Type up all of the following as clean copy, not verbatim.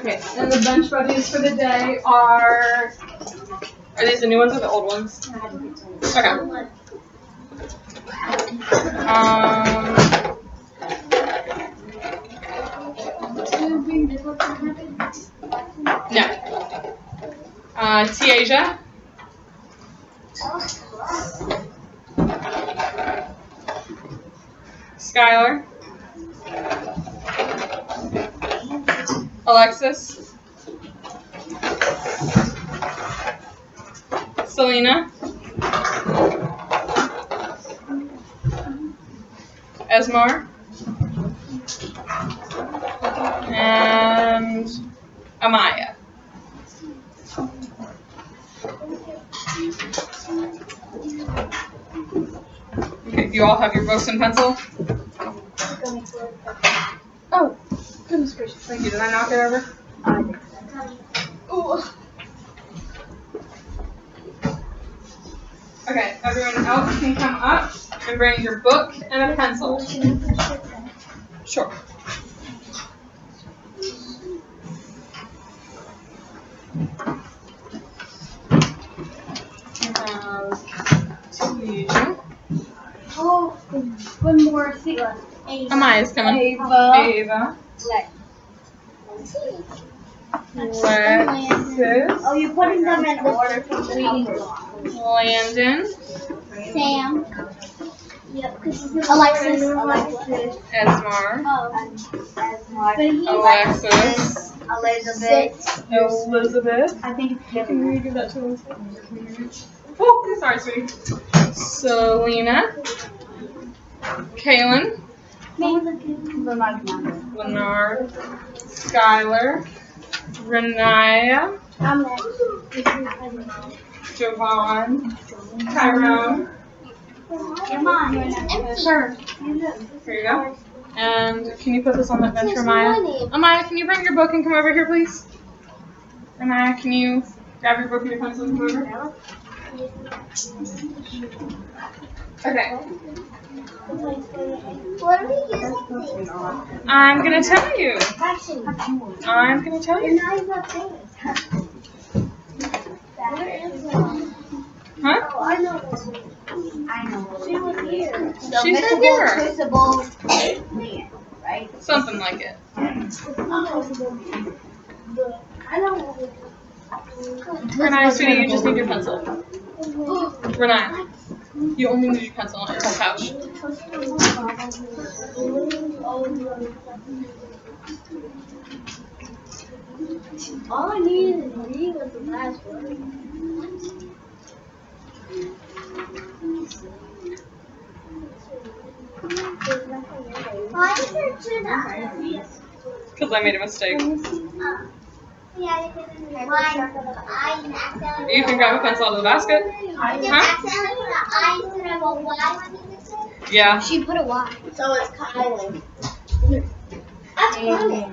Okay, and the bench buddies for the day are these the new ones or the old ones? Okay. No. Tiaja. Skylar. Alexis. Selena. Esmar. And Amaya. Okay, do you all have your books and pencil? Oh, goodness gracious, thank you. Did I knock it over? Ooh. Okay, everyone else can come up and bring your book and a pencil. Sure. Oh, one more seat left. Amaya's coming. Ava. Alexis. Oh, you're putting them in order from the Landon. Sam. Yep. Alexis. Esmar. Alexis. Elizabeth. I think Can you give that to Elizabeth? Oh, sorry, sweetie. Selena. Kaylin. Leonard. Skylar. Renaya. Jovan. Tyrone. Come on. Sure. Here you go. And can you put this on that bench for Amaya? Amaya, can you bring your book and come over here, please? Amaya, can you grab your book and your pencil and come over? Okay. What are we using? I'm gonna tell you. Actually, I'm gonna tell you. now you've got things. Huh? Oh, I know this one. I know. She was here. She's right here. Twistable land, right? Something like it. I don't know. Renaya, sweetie, you just need your pencil. Renaya, you only need your pencil on your whole couch. All I needed to read was the last word. Why is there two dots? Because I made a mistake. Yeah, You can grab a pencil out of the basket. Huh? Yeah. She put a Y. So it's Kylie. That's funny.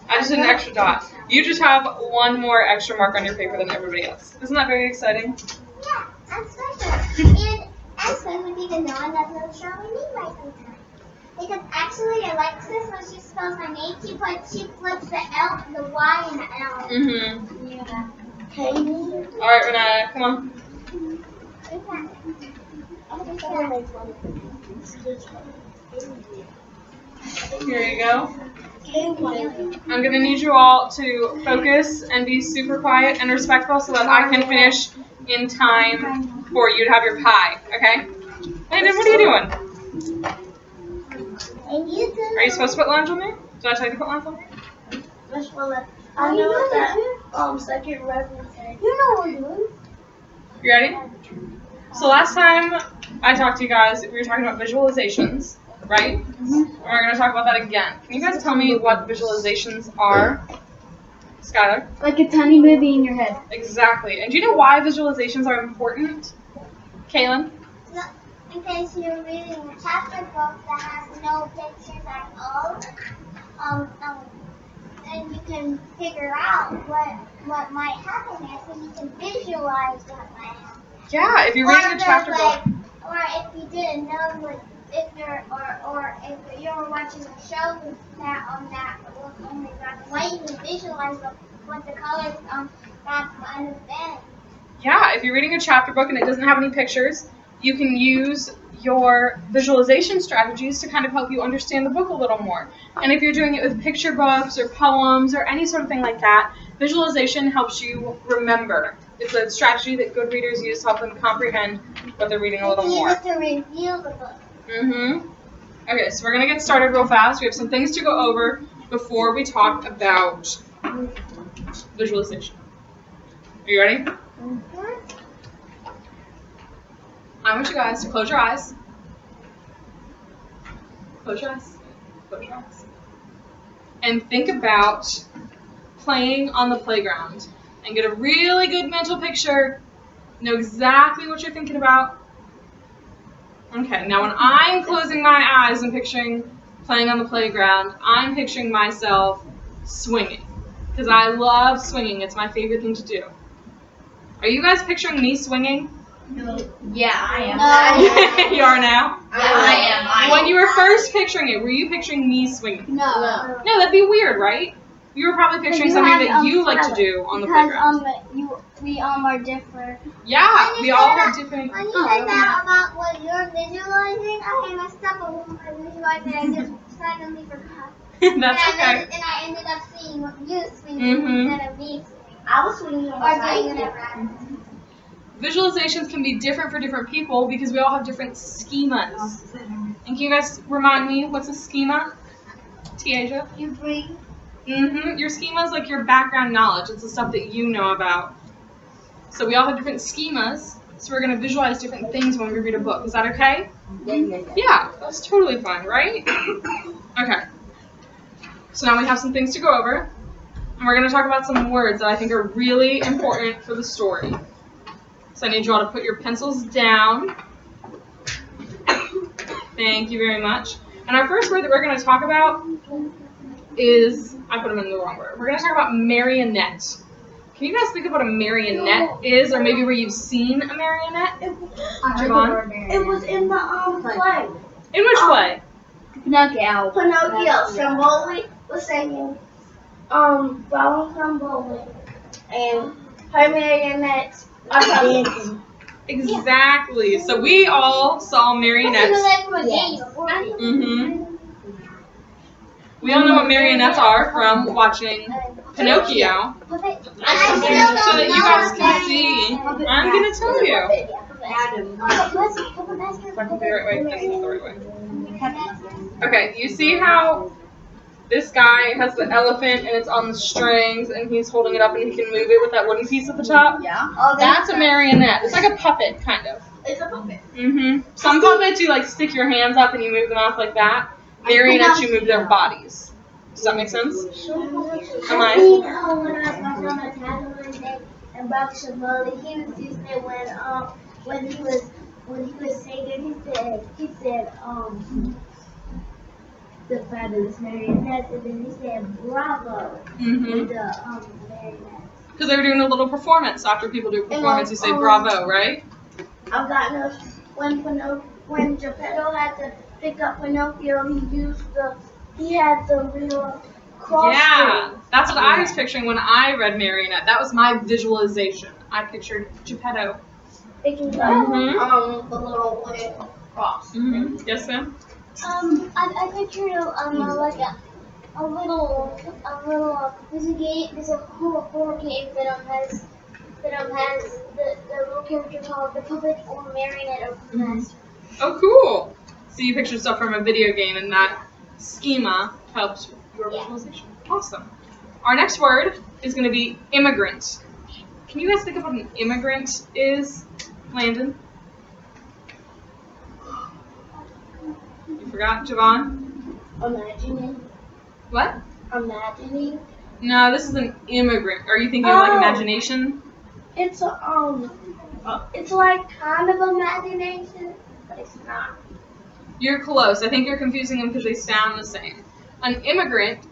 I just did an extra dot. You just have one more extra mark on your paper than everybody else. Isn't that very exciting? Yeah, that's special. And actually, we need to know that little show we need right sometimes. Because actually, Alexis, when she spells my name, she flips the L, the Y, and the L. Mm-hmm. Yeah. Okay. All right, Renaya, come on. Here you go. I'm going to need you all to focus and be super quiet and respectful so that I can finish in time for you to have your pie, okay? Landon, what are you doing? Are you supposed to put lunch on there? Did I tell you to put lunch on there? I know what that second reference is. You know what we're doing. You ready? So last time I talked to you guys, we were talking about visualizations, right? Mm-hmm. And we're going to talk about that again. Can you guys tell me what visualizations are? Skylar? Like a tiny movie in your head. Exactly. And do you know why visualizations are important? Kaylin? In case you're reading a chapter book that has no pictures at all, and you can figure out what might happen there, so you can visualize what might happen. Yeah, if you're reading a chapter book. Or if you didn't know if you're watching a show that was only black and white, you can visualize what the colors that might have been. Yeah, if you're reading a chapter book and it doesn't have any pictures, you can use your visualization strategies to kind of help you understand the book a little more. And if you're doing it with picture books or poems or any sort of thing like that, visualization helps you remember. It's a strategy that good readers use to help them comprehend what they're reading a little more. You to reveal the book. Okay, so we're going to get started real fast. We have some things to go over before we talk about visualization. Are you ready? I want you guys to close your eyes. Close your eyes. Close your eyes. And think about playing on the playground. And get a really good mental picture. Know exactly what you're thinking about. Okay, now when I'm closing my eyes and picturing playing on the playground, I'm picturing myself swinging. Because I love swinging. It's my favorite thing to do. Are you guys picturing me swinging? No. Yeah, I am. You are now? I am. When you were first picturing it, were you picturing me swinging? No. No, that'd be weird, right? You were probably picturing something that you like to do on the playground. We are different. Yeah, we all have different. When you said that about what you're visualizing, I had messed up on what I visualized and I just suddenly forgot. That's okay. And I ended up seeing what you swinging instead of me swinging. I was swinging on Or my doing side. whatever. Visualizations can be different for different people because we all have different schemas. And can you guys remind me, what's a schema? Tiaja? You breathe. Your schema is like your background knowledge. It's the stuff that you know about. So we all have different schemas, so we're going to visualize different things when we read a book. Is that okay? Yeah, that's totally fine, right? Okay. So now we have some things to go over, and we're going to talk about some words that I think are really important for the story. So I need you all to put your pencils down. Thank you very much. And our first word that we're going to talk about is, I put them in the wrong word. We're going to talk about marionette. Can you guys think of what a marionette is, or maybe where you've seen a marionette? Javon? It was in the play. In which way? Pinocchio. Stromboli was singing Brown Stromboli. And her marionettes are dancing. Exactly. So we all saw marionettes. We all know what marionettes are from watching Pinocchio. So that you guys can see, I'm going to tell you. If I can do it the right way, this is the right way. Okay, you see how this guy has the elephant and it's on the strings and he's holding it up and he can move it with that wooden piece at the top? Yeah. That's a marionette. It's like a puppet, kind of. It's a puppet. Some puppets you like stick your hands up and you move them off like that. Marionettes, you move their bodies. Does that make sense? When I was watching on a channel one day and Brown Stromboli, he used to say when he was singing, he said the fabulous marionettes, and then he said bravo with the marionettes. Because they were doing a little performance. After people do a performance, you say bravo, right? I've gotten when Geppetto had to pick up Pinocchio, he had the real cross. Yeah, that's what I was picturing when I read marionette. That was my visualization. I pictured Geppetto. Picking the little wooden cross. Yes, ma'am? I pictured like a little there's a game, there's a horror game that has the little character called the puppet or marionette of the master. Oh, cool. So you pictured stuff from a video game and that schema helps your visualization. Awesome. Our next word is going to be immigrant. Can you guys think of what an immigrant is, Landon? You forgot, Javon? Imagining. What? Imagining. No, this is an immigrant. Are you thinking of like imagination? It's it's like kind of imagination, but it's not. You're close. I think you're confusing them because they sound the same. An immigrant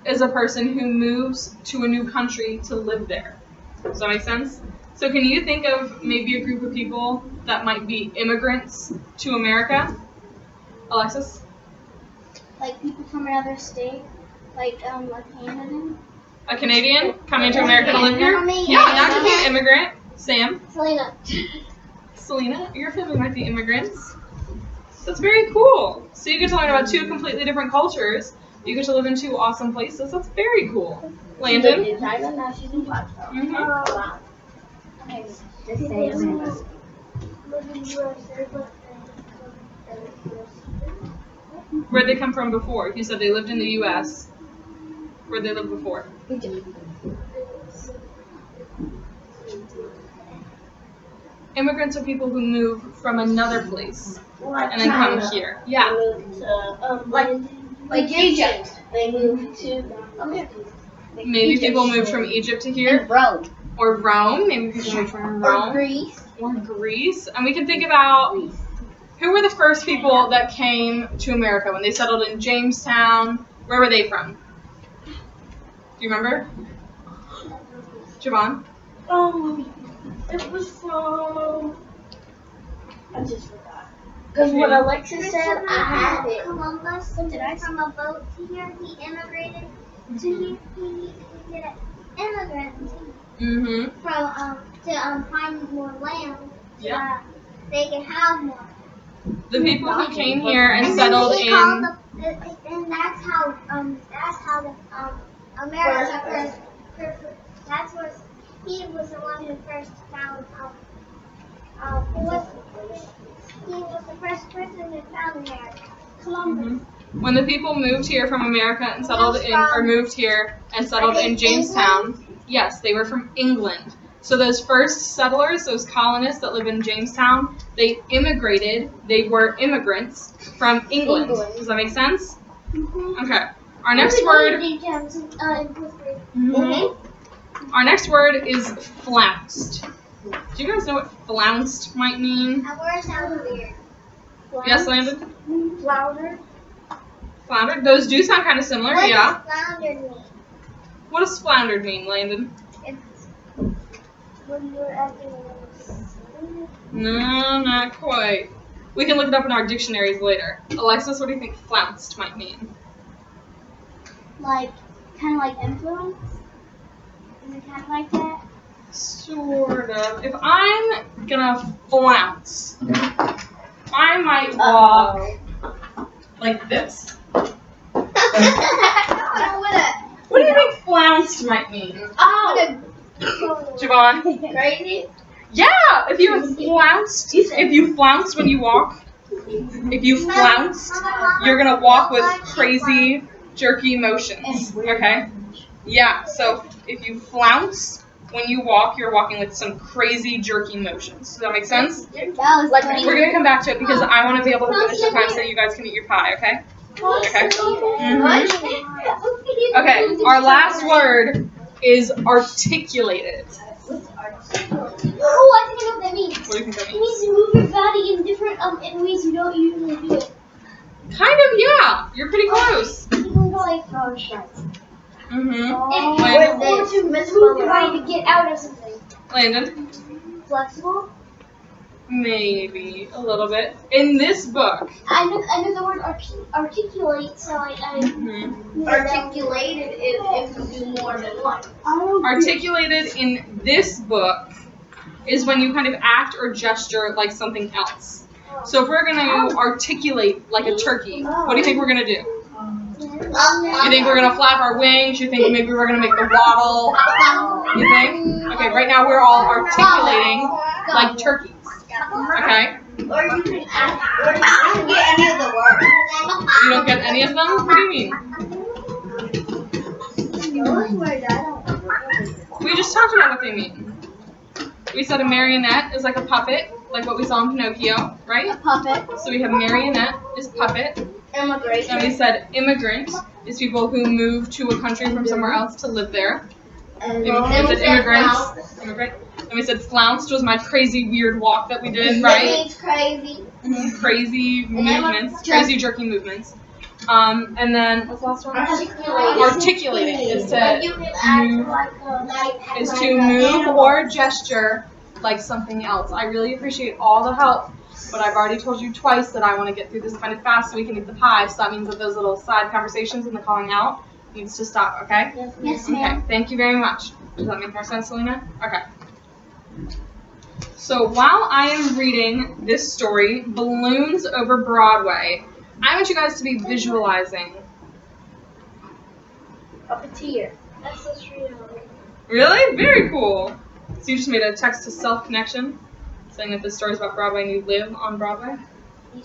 is a person who moves to a new country to live there. Does that make sense? So can you think of maybe a group of people that might be immigrants to America? Alexis? Like people from another state, like a Canadian. A Canadian coming to America to live here? Me. Yeah, that could be an immigrant. Sam? Selena. Selena, your family might be immigrants. That's very cool. So you get to learn about two completely different cultures. You get to live in two awesome places. That's very cool. Landon? She lived in China, now she's in Blackstone. Mm-hmm. Wow. Okay, just say Amanda. Where'd they come from before? You said they lived in the U.S. Where'd they live before? Immigrants are people who move from another place and then come here. Yeah. Like Egypt. They moved to America. Maybe people moved from Egypt to here. Rome. Or Rome. Maybe people moved from Rome. Or Greece. Or Greece. And we can think about who were the first people that came to America when they settled in Jamestown. Where were they from? Do you remember? Javon? It was from... I just forgot. Because what Alexis said, I had it. Columbus from a boat to here. He immigrated to here. He did an immigrant Mm-hmm. from to find more land. Yeah. They could have more. The people who came here and then settled he in. called and that's how the America first. That's what he was the one who first found he was the first person who found America. Columbus. Mm-hmm. When the people moved here from America and settled in, or moved here and settled in Jamestown, yes, they were from England. So those first settlers, those colonists that live in Jamestown, they immigrated. They were immigrants from England. Does that make sense? Mm-hmm. Okay. Our next word. Our next word is flounced. Do you guys know what flounced might mean? That word sounds weird. Yes, Landon? Flounder. Floundered? Those do sound kind of similar, What yeah. does floundered mean? What does floundered mean, Landon? It's when you're acting like No, not quite. We can look it up in our dictionaries later. Alexis, what do you think flounced might mean? Like, kind of like influence? Is it kind of like that? Sort of. If I'm gonna flounce, I might walk like this. What do you think flounced might mean? Oh! Javon? Crazy? Yeah! If you flounced when you walk, if you flounced, you're gonna walk with crazy, jerky motions. Okay? Yeah, so if you flounce when you walk, you're walking with some crazy, jerky motions. Does that make sense? That was like We're gonna come back to it because I want to be able to finish the time so you guys can eat your pie, okay? Okay. Mhm. Okay, our last word is articulated. Oh, I think I know what that means. What do you think that It means? means to move your body in different in ways you don't usually do it. Kind of, yeah. You're pretty close. You can go like Mm-hmm. or to move your body to get out of something. Landon? Flexible. Maybe a little bit. In this book. I know the word articulate, so I Mhm. articulated is if you do more than one. Articulated in this book is when you kind of act or gesture like something else. So if we're going to articulate like a turkey, what do you think we're going to do? You think we're going to flap our wings? You think maybe we're going to make the waddle? You think? Okay, right now we're all articulating like turkeys. Okay? Or you can ask, or you can get any of the words. You don't get any of them? What do you mean? We just talked about what they mean. We said a marionette is like a puppet, like what we saw in Pinocchio, right? Puppet. So we have marionette is puppet. Immigration. And we said immigrant is people who move to a country from somewhere else to live there. And We said immigrants. Immigrant. And we said flounced was my crazy weird walk that we did, That right? means crazy. Crazy movements, just- crazy jerky movements. And then what's the last one? Articulating is Like you to can act move, like is to move or gesture like something else. I really appreciate all the help but I've already told you twice that I want to get through this kind of fast so we can eat the pie. So that means that those little side conversations and the calling out needs to stop, okay? Yes, ma'am. Okay, thank you very much. Does that make more sense, Selena? Okay. So while I am reading this story, Balloons Over Broadway, I want you guys to be visualizing. Puppeteer. That's so sweet. Really? Very cool. So you just made a text-to-self connection, saying that this story is about Broadway and you live on Broadway?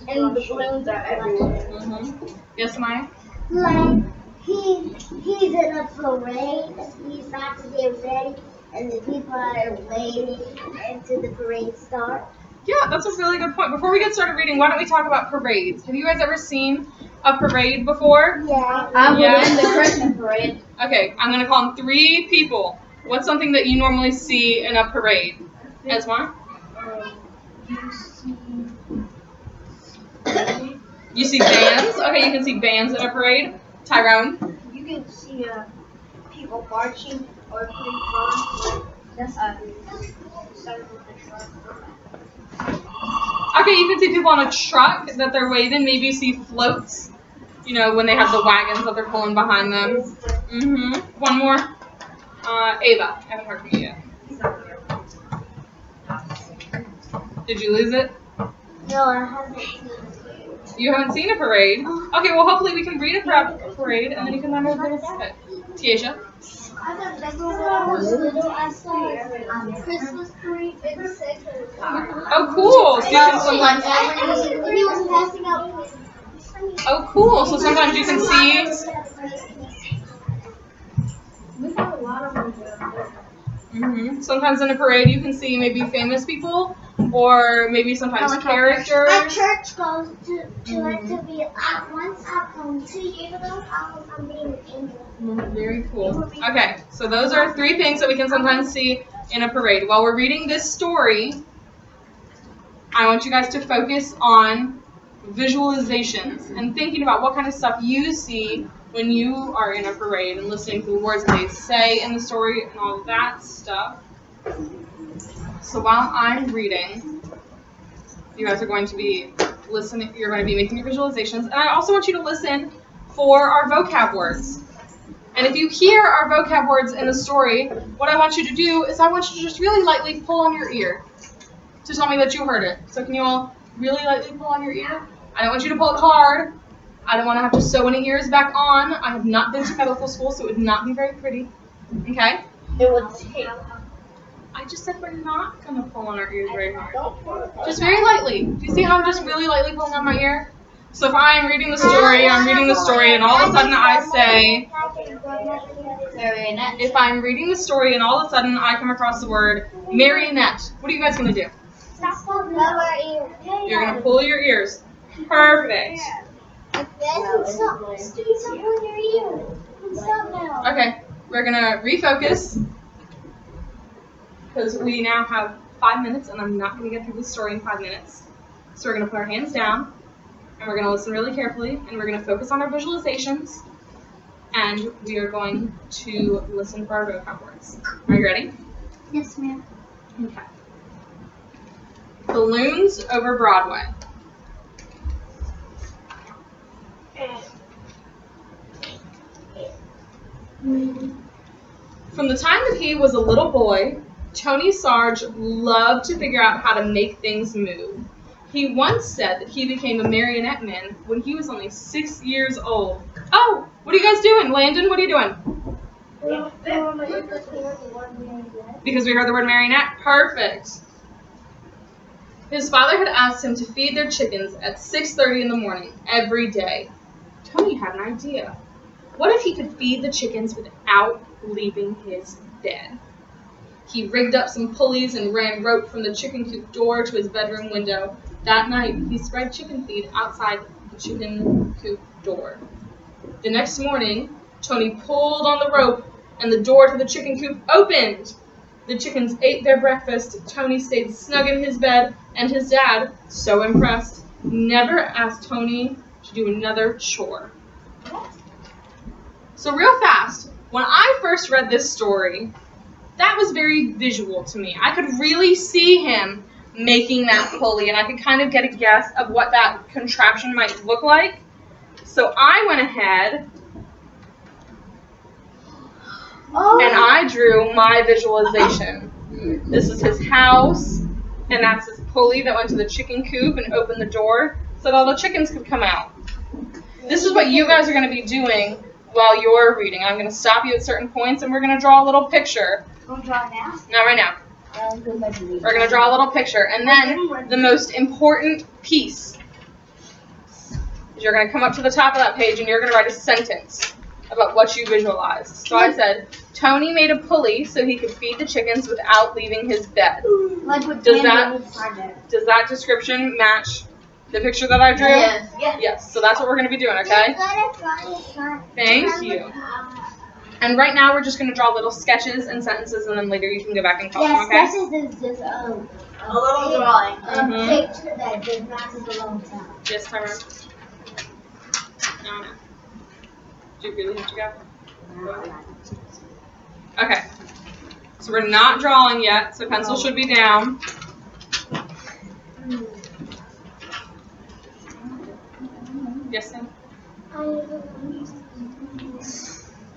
And the balloons are everywhere. Mm-hmm. Yes, Maya? Like, he's in a parade, he's about to get ready, and the people are waiting until the parade starts. Yeah, that's a really good point. Before we get started reading, why don't we talk about parades? Have you guys ever seen a parade before? Yeah. I Yeah. was in the Christmas parade. Okay, I'm going to call on 3 people. What's something that you normally see in a parade? Esmar? You see bands? Okay, you can see bands in a parade. Tyrone? You can see people marching or putting drums. That's started with the truck. Okay, you can see people on a truck that they're waving. Maybe you see floats. You know, when they have the wagons that they're pulling behind them. Mm-hmm. One more. Ava. I haven't heard from you yet. Did you lose it? No, I haven't seen it. You haven't seen a parade? Okay, well, hopefully we can read a parade, and then you can learn a little bit about it. Tiaja? I remember when I was little, I saw a Christmas parade in second. Oh, cool. So you can sometimes... He was passing out. Oh, cool. So sometimes you can see... We have a lot of them. Sometimes in a parade you can see maybe famous people, or maybe sometimes characters. My church goes to it to be once upon 2 years ago. I'm being an angel. Very cool. Okay, so those are 3 things that we can sometimes see in a parade. While we're reading this story, I want you guys to focus on visualizations and thinking about what kind of stuff you see when you are in a parade and listening to the words that they say in the story and all that stuff. So while I'm reading, you guys are going to be listening, you're going to be making your visualizations, and I also want you to listen for our vocab words. And if you hear our vocab words in the story, what I want you to do is I want you to just really lightly pull on your ear to tell me that you heard it. So can you all really lightly pull on your ear? I don't want you to pull it hard. I don't want to have to sew any ears back on. I have not been to medical school, so it would not be very pretty. Okay? It would take. I just said we're not going to pull on our ears very hard. Don't pull it. Just very lightly. Do you see how I'm just really lightly pulling on my ear? So if I'm reading the story, and all of a sudden I say, if I'm reading the story and all of a sudden I come across the word marionette, what are you guys going to do? You're going to pull your ears. Perfect. Stop pulling your ear. Stop now. Okay, we're going to refocus because we now have 5 minutes and I'm not going to get through the story in 5 minutes. So we're going to put our hands down and we're going to listen really carefully and we're going to focus on our visualizations and we are going to listen for our vocab words. Are you ready? Yes, ma'am. Okay. Balloons over Broadway. From the time that he was a little boy, Tony Sarge loved to figure out how to make things move. He once said that he became a marionette man when he was only 6 years old. Oh, what are you guys doing? Landon, what are you doing? Because we heard the word marionette? Perfect. His father had asked him to feed their chickens at 6:30 in the morning every day. Tony had an idea. What if he could feed the chickens without leaving his bed? He rigged up some pulleys and ran rope from the chicken coop door to his bedroom window. That night, he spread chicken feed outside the chicken coop door. The next morning, Tony pulled on the rope and the door to the chicken coop opened. The chickens ate their breakfast. Tony stayed snug in his bed, and his dad, so impressed, never asked Tony to do another chore. So real fast, when I first read this story, that was very visual to me. I could really see him making that pulley, and I could kind of get a guess of what that contraption might look like. So I went ahead and I drew my visualization. This is his house, and that's his pulley that went to the chicken coop and opened the door so that all the chickens could come out. This is what you guys are going to be doing while you're reading. I'm going to stop you at certain points, and we're going to draw a little picture. Don't draw now. Not right now. We're going to draw a little picture, and then the most important piece is you're going to come up to the top of that page, and you're going to write a sentence about what you visualized. So I said, Tony made a pulley so he could feed the chickens without leaving his bed. Like with Does that description match the picture that I drew? Yes. Yes. So that's what we're going to be doing, okay? Thank you. And right now we're just going to draw little sketches and sentences, and then later you can go back and color them, okay? Sketches is just A little drawing. picture that does not take a long time. Yes, timer. No. Do you really have to go? Okay. So we're not drawing yet, so pencil should be down. Yes, Sam?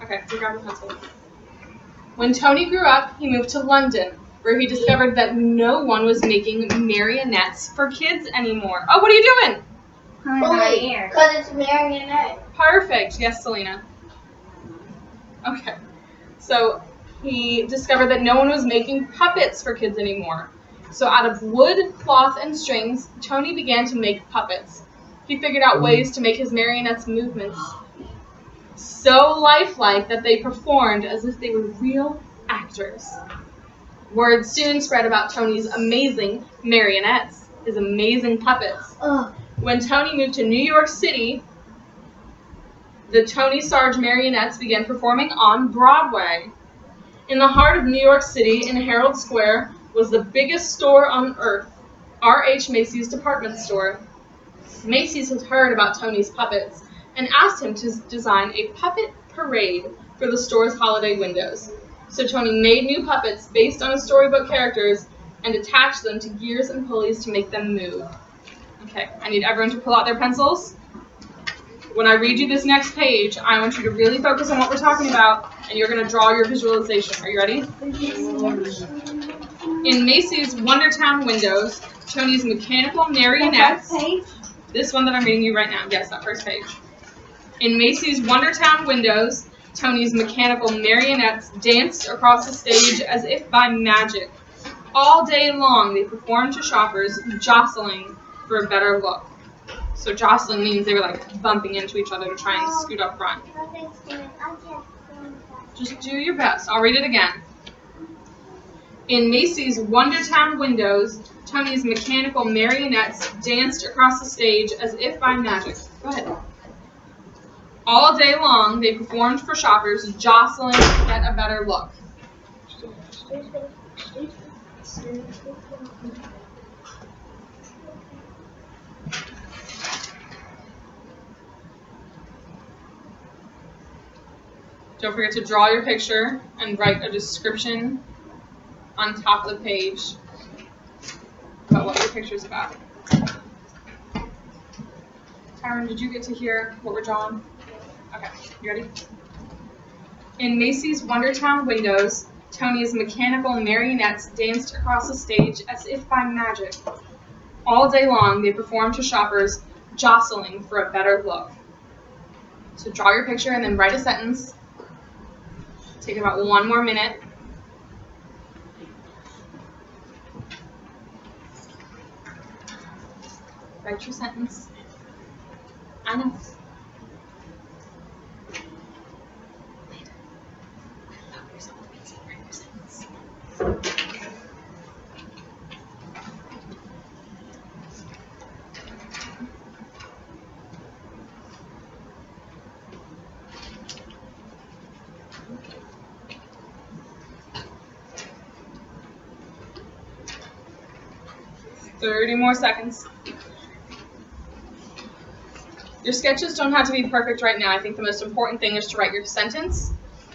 Okay, so grab your pencil. When Tony grew up, he moved to London, where he discovered that no one was making marionettes for kids anymore. Oh, what are you doing? Because it's marionette. Perfect. Yes, Selena. Okay. So he discovered that no one was making puppets for kids anymore. So out of wood, cloth, and strings, Tony began to make puppets. He figured out ways to make his marionettes' movements so lifelike that they performed as if they were real actors. Word soon spread about Tony's amazing marionettes, his amazing puppets. When Tony moved to New York City, the Tony Sarge marionettes began performing on Broadway. In the heart of New York City, in Herald Square, was the biggest store on earth, R.H. Macy's department store. Macy's had heard about Tony's puppets and asked him to design a puppet parade for the store's holiday windows. So Tony made new puppets based on his storybook characters and attached them to gears and pulleys to make them move. Okay, I need everyone to pull out their pencils. When I read you this next page, I want you to really focus on what we're talking about, and you're going to draw your visualization. Are you ready? In Macy's Wondertown windows, Tony's mechanical marionettes... This one that I'm reading you right now. Yes, that first page. In Macy's Wondertown windows, Tony's mechanical marionettes danced across the stage as if by magic. All day long, they performed to shoppers, jostling for a better look. So jostling means they were like bumping into each other to try and scoot up front. Just do your best. I'll read it again. In Macy's Wondertown windows, Tony's mechanical marionettes danced across the stage as if by magic. Go ahead. All day long, they performed for shoppers, jostling to get a better look. Don't forget to draw your picture and write a description on top of the page about what your picture's about. Tyron, did you get to hear what we're drawing? Okay, you ready? In Macy's Wondertown windows, Tony's mechanical marionettes danced across the stage as if by magic. All day long, they performed to shoppers, jostling for a better look. So draw your picture and then write a sentence. Take about 1 more minute. Write your sentence. I know. $30 more seconds. Your sketches don't have to be perfect right now. I think the most important thing is to write your sentence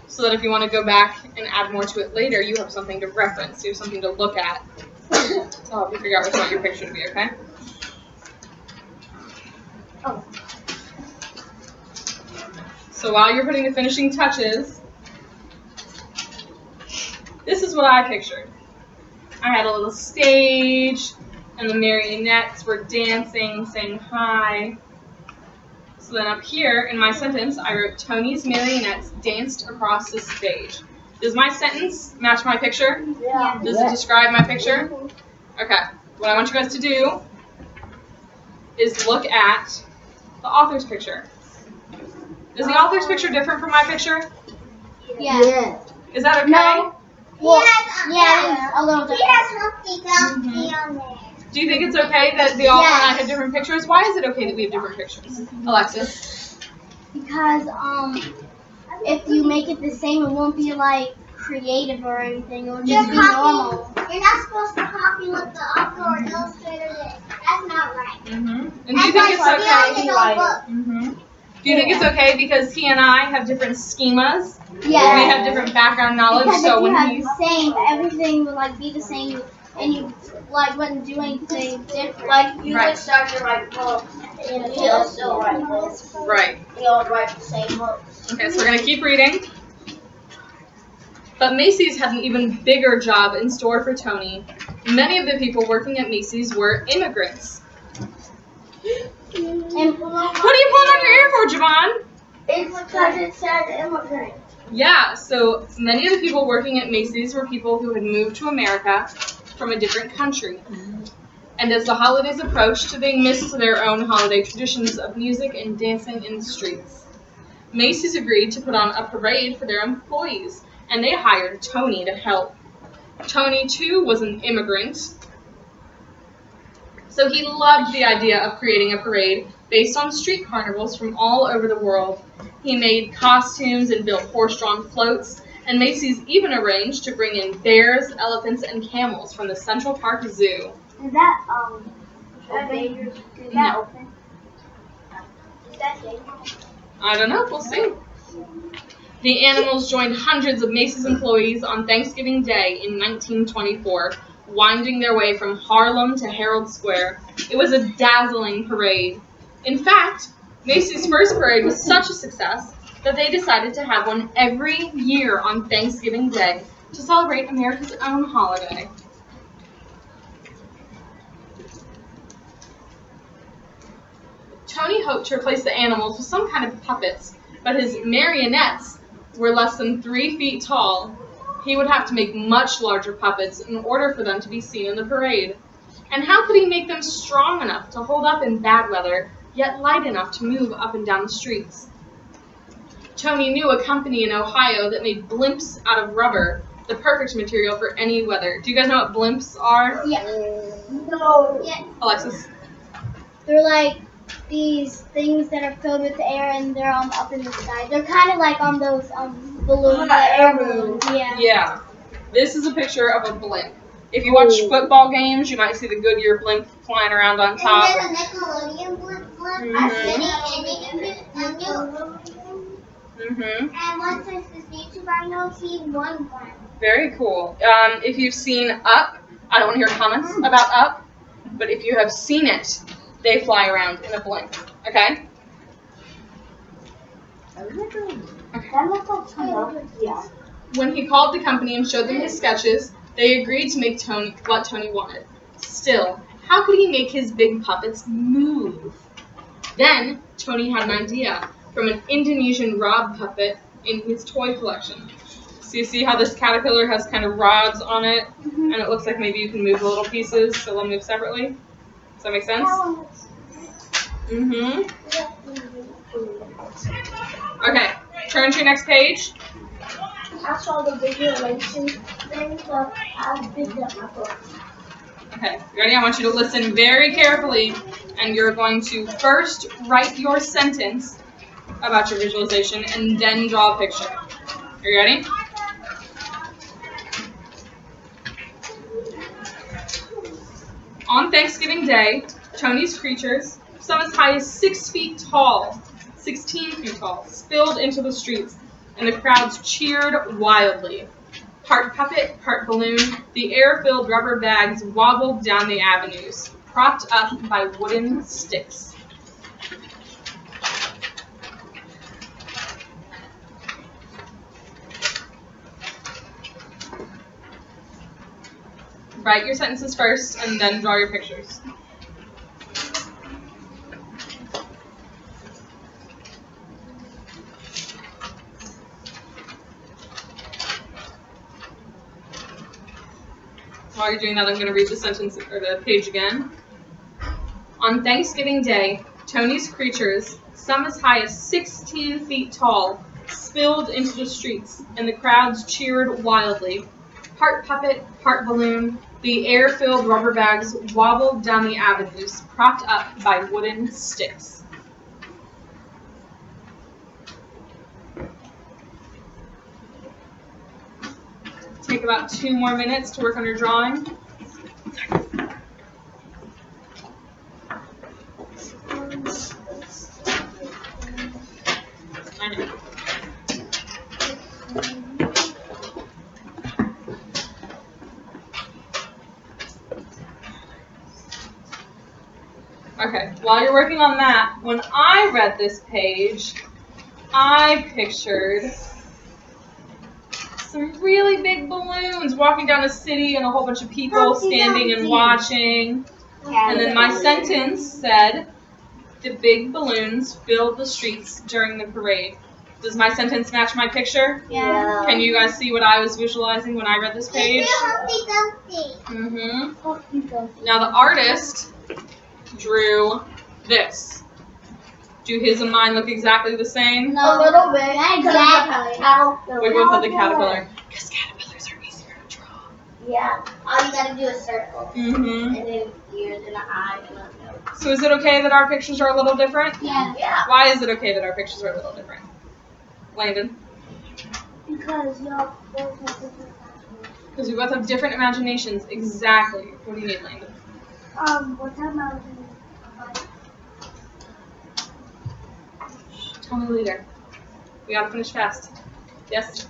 so that if you want to go back and add more to it later, you have something to reference, you have something to look at So I'll help you figure out which one your picture to be, okay? Oh. So while you're putting the finishing touches, this is what I pictured. I had a little stage, and the marionettes were dancing, saying hi. So then up here in my sentence, I wrote, Tony's marionettes danced across the stage. Does my sentence match my picture? Yeah. Does it describe my picture? Okay. What I want you guys to do is look at the author's picture. Is the author's picture different from my picture? Yeah. Is that okay? No. Well, yeah, a little bit. He has Humpty Dumpty on there. Do you think it's okay that the author and I have different pictures? Why is it okay that we have different pictures? Alexis? Because if you make it the same, it won't be like creative or anything. It will just be normal. You're not supposed to copy what the author or illustrator did. That's not right. And do you think it's okay? Do you think it's okay because he and I have different schemas? Yeah. We have different background knowledge, Because so if when you had he's the same, everything would like be the same, and you like wouldn't do anything different. Like, you Right. would start to write books, and he'll still write books. right. They all write the same books. Okay, so we're gonna keep reading. But Macy's had an even bigger job in store for Tony. Many of the people working at Macy's were immigrants. And What are you pulling on your ear for, Javon? It's because it says immigrant. Yeah, so many of the people working at Macy's were people who had moved to America from a different country. And as the holidays approached, they missed their own holiday traditions of music and dancing in the streets. Macy's agreed to put on a parade for their employees, and they hired Tony to help. Tony, too, was an immigrant, so he loved the idea of creating a parade based on street carnivals from all over the world. He made costumes and built horse-drawn floats, and Macy's even arranged to bring in bears, elephants, and camels from the Central Park Zoo. is that Dangerous. is that open? Is that dangerous? I don't know, we'll see. The animals joined hundreds of Macy's employees on Thanksgiving Day in 1924, winding their way from Harlem to Herald Square. It was a dazzling parade. In fact, Macy's first parade was such a success that they decided to have one every year on Thanksgiving Day to celebrate America's own holiday. Tony hoped to replace the animals with some kind of puppets, but his marionettes were less than 3 feet tall. He would have to make much larger puppets in order for them to be seen in the parade. And how could he make them strong enough to hold up in bad weather, yet light enough to move up and down the streets? Tony knew a company in Ohio that made blimps out of rubber, the perfect material for any weather. Do you guys know what blimps are? Yeah. No. Yeah. Alexis? They're like these things that are filled with air and they're up in the sky. They're kind of like on those balloons. Air balloons. Yeah. Yeah. This is a picture of a blimp. If you watch football games, you might see the Goodyear blimp flying around on top. And there's a Nickelodeon blimp. And once there's this YouTuber I know, he won one. Very cool. If you've seen Up, I don't want to hear comments about Up, but if you have seen it, they fly around in a blimp. Okay? Yeah. When he called the company and showed them his sketches, they agreed to make Tony what Tony wanted. Still, how could he make his big puppets move? Then, Tony had an idea from an Indonesian rod puppet in his toy collection. So you see how this caterpillar has kind of rods on it, and it looks like maybe you can move the little pieces so they'll move separately? Does that make sense? Okay, turn to your next page. I saw the visualization thing, so I picked up my book. Okay, ready? I want you to listen very carefully, and you're going to first write your sentence about your visualization, and then draw a picture. Are you ready? On Thanksgiving Day, Tony's creatures, some as high as 6 feet tall, 16 feet tall, spilled into the streets, and the crowds cheered wildly. Part puppet, part balloon, the air-filled rubber bags wobbled down the avenues, propped up by wooden sticks. Write your sentences first and then draw your pictures. While you're doing that, I'm going to read the sentence or the page again. On Thanksgiving Day, Tony's creatures, some as high as 16 feet tall, spilled into the streets, and the crowds cheered wildly. Part puppet, part balloon, the air-filled rubber bags wobbled down the avenues, propped up by wooden sticks. Take about 2 more minutes to work on your drawing. I know. Okay, while you're working on that, when I read this page, I pictured some really big balloons walking down a city and a whole bunch of people standing and watching. And then my sentence said, the big balloons filled the streets during the parade. Does my sentence match my picture? Yeah. Can you guys see what I was visualizing when I read this page? Humpty Mm-hmm. Now the artist drew this. Do his and mine look exactly the same? No, A little bit. Exactly. We both have the caterpillar. Because caterpillars are easier to draw. Yeah. All you gotta do is circle. Mm-hmm. And then ears and an eye and a nose. So is it okay that our pictures are a little different? Yeah. Yeah. Why is it okay that our pictures are a little different? Landon? Because y'all both have different Because we both have different imaginations. Exactly. What do you need, Landon? What's that mountain? Tell me later. We gotta finish fast. Yes?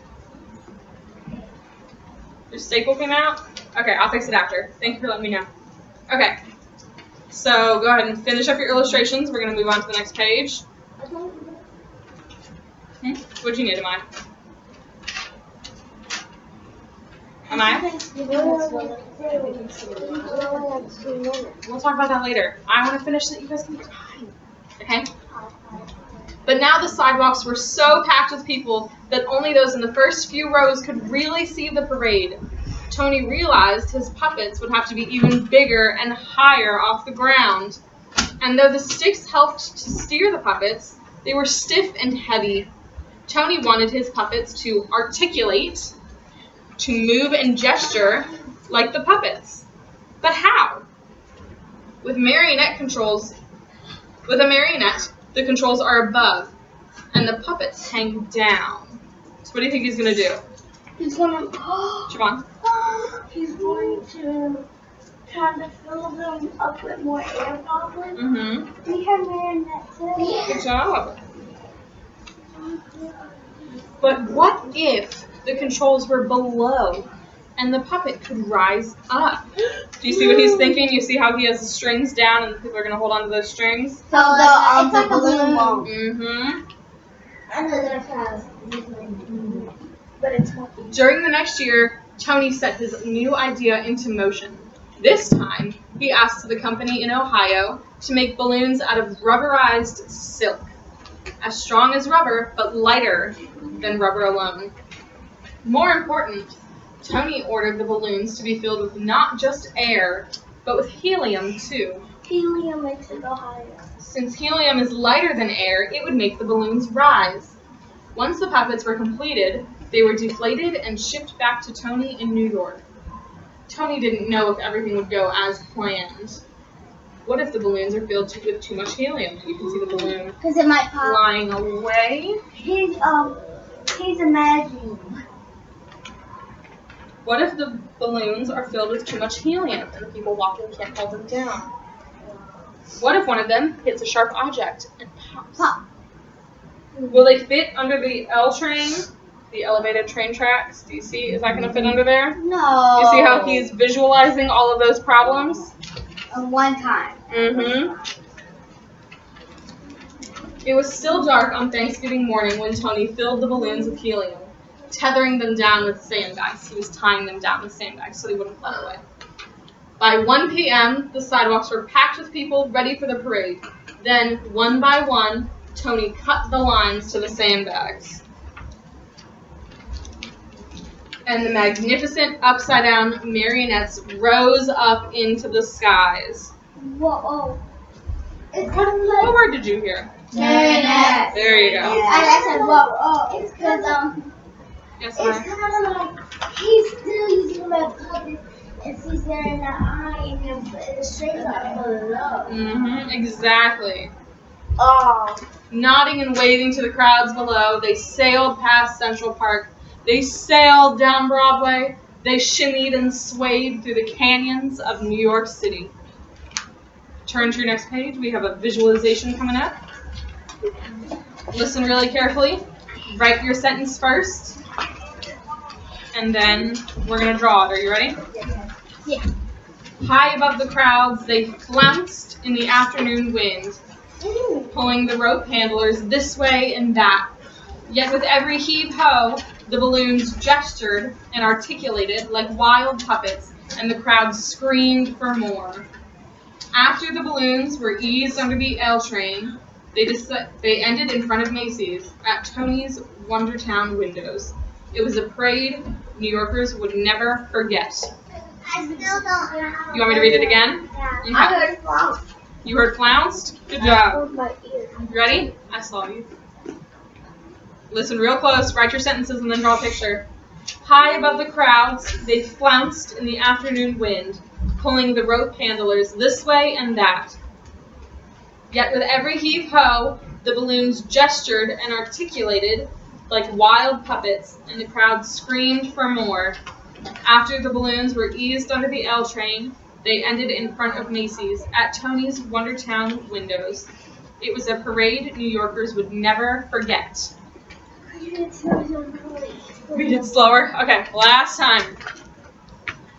Your staple came out? Okay, I'll fix it after. Thank you for letting me know. Okay. So go ahead and finish up your illustrations. We're gonna move on to the next page. What'd you need, Amaya? Amaya? We'll talk about that later. I want to finish so that you guys can get time. Okay? But now the sidewalks were so packed with people that only those in the first few rows could really see the parade. Tony realized his puppets would have to be even bigger and higher off the ground. And though the sticks helped to steer the puppets, they were stiff and heavy. Tony wanted his puppets to articulate, to move and gesture like the puppets. But how? With a marionette, the controls are above, and the puppets hang down. So what do you think he's going to do? He's gonna. Siobhan? He's going to try to fill them up with more air probably. Mm-hmm. We have marionettes too. Good job. But what if the controls were below and the puppet could rise up? Do you see what he's thinking? You see how he has the strings down and people are going to hold on to those strings? So it's like a balloon. Mm-hmm. But it's more. During the next year, Tony set his new idea into motion. This time, he asked the company in Ohio to make balloons out of rubberized silk, as strong as rubber, but lighter than rubber alone. More important, Tony ordered the balloons to be filled with not just air, but with helium too. Helium makes it go higher. Since helium is lighter than air, it would make the balloons rise. Once the puppets were completed, they were deflated and shipped back to Tony in New York. Tony didn't know if everything would go as planned. What if the balloons are filled with too much helium? You can see the balloon Because it might pop. flying away. He's imagining. What if the balloons are filled with too much helium and the people walking can't hold them down? What if one of them hits a sharp object and pops? Pop. Will they fit under the L train the elevated train tracks. Do you see? Is that going to fit under there? No. You see how he's visualizing all of those problems? One time. Mm-hmm. It was still dark on Thanksgiving morning when Tony filled the balloons with helium, tethering them down with sandbags. He was tying them down with sandbags so they wouldn't fly away. By 1 p.m., the sidewalks were packed with people ready for the parade. Then, one by one, Tony cut the lines to the sandbags. And the magnificent upside-down marionettes rose up into the skies. Whoa. It's kind of What word did you hear? marionettes. There you go. I said, whoa. It's because, Yes, it's ma'am. kind of like he's still using my puppet and sees there in the eye and the strings are below. Mm-hmm, exactly. Oh. Nodding and waving to the crowds below, they sailed past Central Park. They sailed down Broadway. They shimmied and swayed through the canyons of New York City. Turn to your next page. We have a visualization coming up. Listen really carefully. Write your sentence first. And then we're going to draw it. Are you ready? Yeah. High above the crowds, they flounced in the afternoon wind, pulling the rope handlers this way and that. Yet with every heave-ho, the balloons gestured and articulated like wild puppets, and the crowd screamed for more. After the balloons were eased under the L train, they ended in front of Macy's at Tony's Wondertown windows. It was a parade New Yorkers would never forget. I still don't know. You want me to read it again? Yeah. Okay. I heard flop. You heard flounced? Good job. My ear. You ready? I saw you. Listen real close, write your sentences, and then draw a picture. High above the crowds, they flounced in the afternoon wind, pulling the rope handlers this way and that. Yet with every heave-ho, the balloons gestured and articulated like wild puppets, and the crowd screamed for more. After the balloons were eased under the L train, they ended in front of Macy's at Tony's Wondertown windows. It was a parade New Yorkers would never forget. Read it slower. Okay, last time.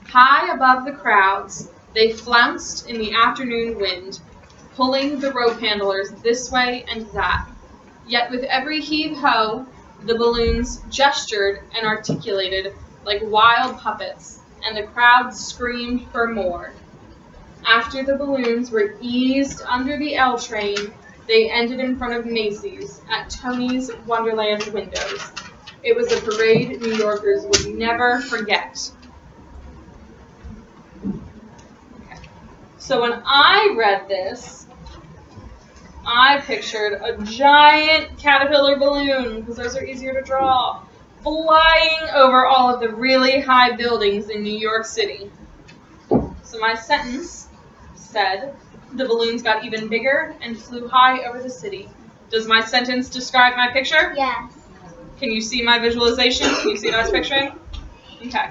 High above the crowds, they flounced in the afternoon wind, pulling the rope handlers this way and that. Yet with every heave-ho, the balloons gestured and articulated like wild puppets, and the crowd screamed for more. After the balloons were eased under the L train, they ended in front of Macy's at Tony's Wonderland windows. It was a parade New Yorkers would never forget. Okay. So when I read this, I pictured a giant caterpillar balloon, because those are easier to draw, flying over all of the really high buildings in New York City. So my sentence said, the balloons got even bigger and flew high over the city. Does my sentence describe my picture? Yes. Can you see my visualization? Can you see what I was picturing? Okay.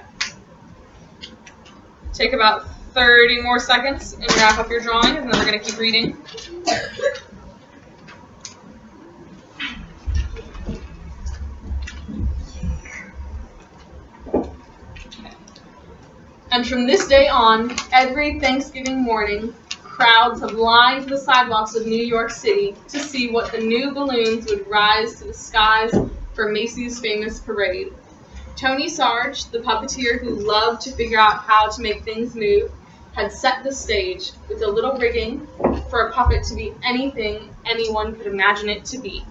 Take about 30 more seconds and wrap up your drawing, and then we're going to keep reading. And from this day on, every Thanksgiving morning, crowds have lined the sidewalks of New York City to see what the new balloons would rise to the skies for Macy's famous parade. Tony Sarge, the puppeteer who loved to figure out how to make things move, had set the stage with a little rigging for a puppet to be anything anyone could imagine it to be.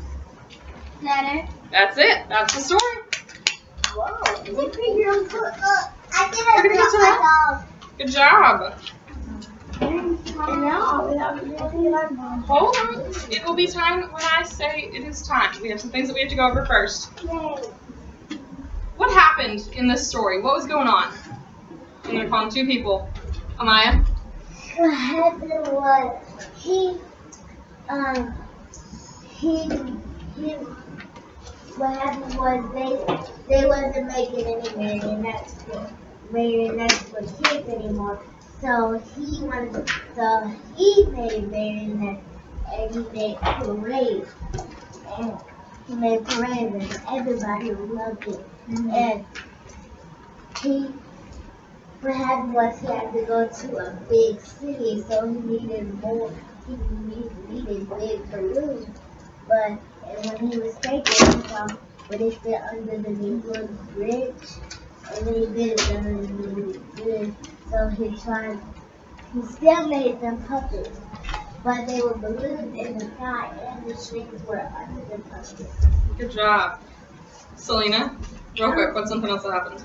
Is that it? That's it. That's the story. Whoa. I think I We're gonna get to that. Good job. And now we have to Hold on. It will be time when I say it is time. We have some things that we have to go over first. Yay. What happened in this story? What was going on? I'm going to call on two people. Amaya? What happened was what happened was they wasn't making any marionettes for kids anymore. So he made marionettes and he made a parade. And he made parades and everybody loved it. Mhm. And what happened was he had to go to a big city, so he needed more. He needed big balloons. But when he was taking them, but they fit under the New York Bridge, and then he did it under the New York Bridge. So he still made them puppets, but they were balloons in the sky, and the strings were under the puppets. Good job. Selena, real quick, what's something else that happened?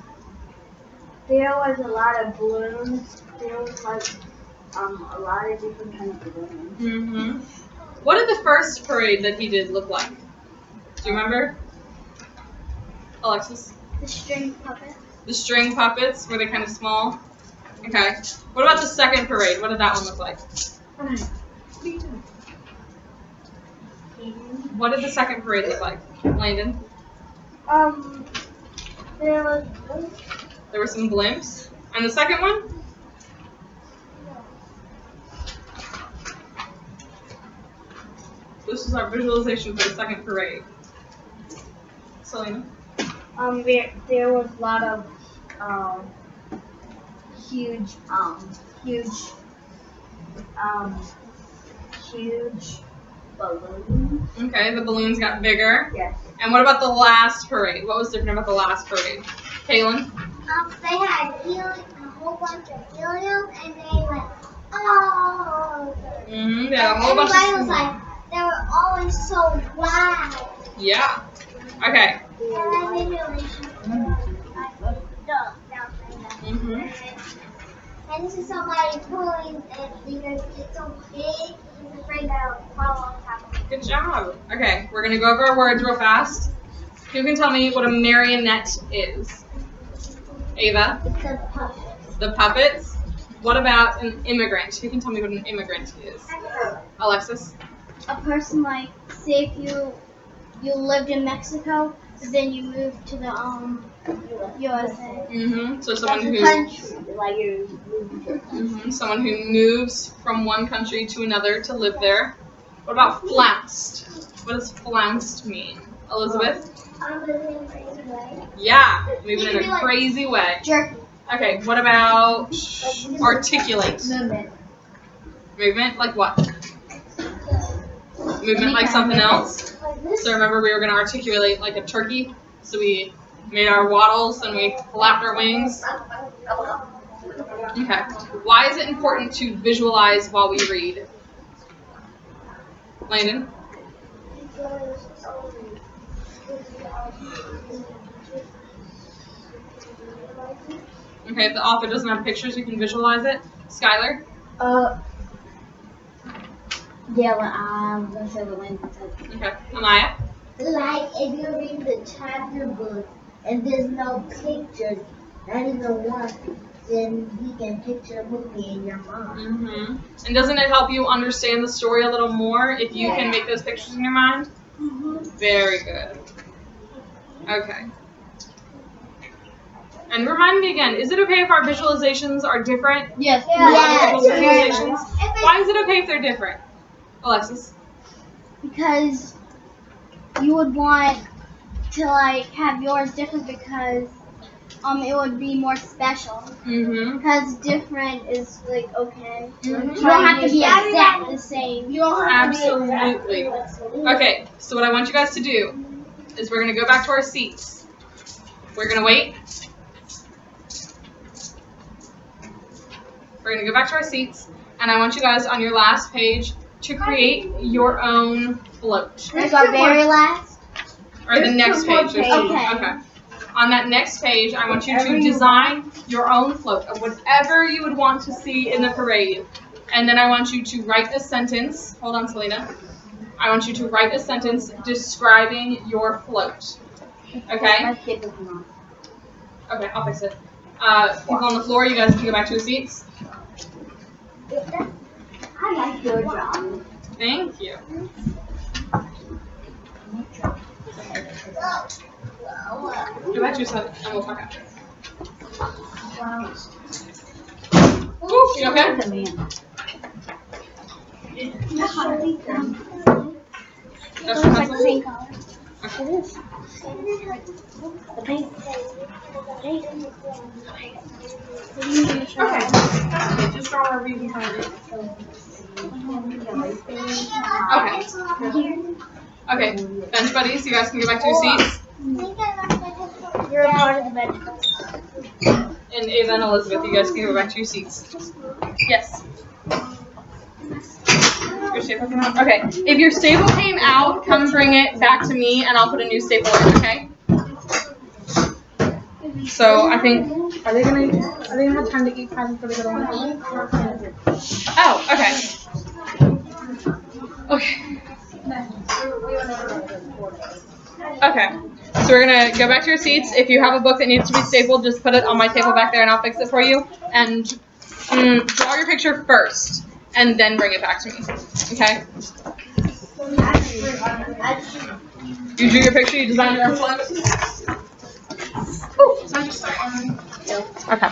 There was a lot of balloons. There was like a lot of different kind of balloons. Mm-hmm. What did the first parade that he did look like? Do you remember? Alexis? The string puppet. The string puppets, were they kind of small? Okay. What about the second parade? What did that one look like? What did the second parade look like? Landon? There were some blimps. And the second one? This is our visualization for the second parade. Selena? There was a lot of huge balloons. Okay, the balloons got bigger. Yes. And what about the last parade? What was different about the last parade? Kaylin? They had a whole bunch of helium, and they went, oh. Mm-hmm. They had a whole bunch of Everybody was like, they were always so loud. Yeah. Okay. And then they really Mm-hmm. and this is somebody pulling it because it's so big, he's afraid that it'll fall on top of it. Good job. Okay, we're gonna go over our words real fast. Who can tell me what a marionette is? Ava? It's a puppet. The puppets? What about an immigrant? Who can tell me what an immigrant is? Alexis? A person like, say if you lived in Mexico, but then you moved to the USA. Mm-hmm. So someone who Like you're moving to a country. someone who moves from one country to another to live there. What about flounced? What does flounced mean? Elizabeth? Living in a crazy way. Yeah, moving in be a like- crazy way. Jerky. Okay, what about articulate? Movement. Movement? Like what? Movement like something else? Like this. So remember we were going to articulate like a turkey. So we made our waddles and we flapped our wings. Okay. Why is it important to visualize while we read? Landon? Okay, if the author doesn't have pictures, you can visualize it. Skylar? Yeah, well, I'm gonna say what Landon said. Okay. Amaya? Like if you read the chapter book and there's no pictures, not even one, then you can picture a movie in your mind. Mm-hmm. And doesn't it help you understand the story a little more if you can make those pictures in your mind? Very good. Okay. And remind me again, is it okay if our visualizations are different? Yes. from other people's Yes. visualizations? Why is it okay if they're different? Alexis? Because you would want to like have yours different because it would be more special. Mm-hmm. Because different is like okay. Mhm. You don't have to be exact the same. You don't have Absolutely. Okay, so what I want you guys to do is we're going to go back to our seats. We're going to wait. We're going to go back to our seats, and I want you guys on your last page to create your own float. Like our very last. Or the next page. There's two. Okay. Okay. On that next page, I want you to design your own float of whatever you would want to see in the parade. And then I want you to write a sentence. Hold on, Selena. I want you to write a sentence describing your float. Okay? Okay, I'll fix it. People on the floor, you guys can go back to your seats. I like your job. Thank you. Go back to your seat and we'll talk after. Woo, you okay? That's your pencil? It is. The paint. Okay. Just draw wherever you can find it. Okay. Okay. Bench buddies, you guys can go back to your seats. You're a part of the bench. And Ava and Elizabeth, you guys can go back to your seats. Yes. Your staple came out? Okay. If your staple came out, come bring it back to me and I'll put a new staple in, okay? So I think are they gonna have time to eat pie before they go to lunch? Oh, okay. Okay. Okay. So we're gonna go back to your seats. If you have a book that needs to be stapled, just put it on my table back there and I'll fix it for you. And draw your picture first and then bring it back to me. Okay? You drew your picture, you designed your envelope? Oh, so I just start on. Okay.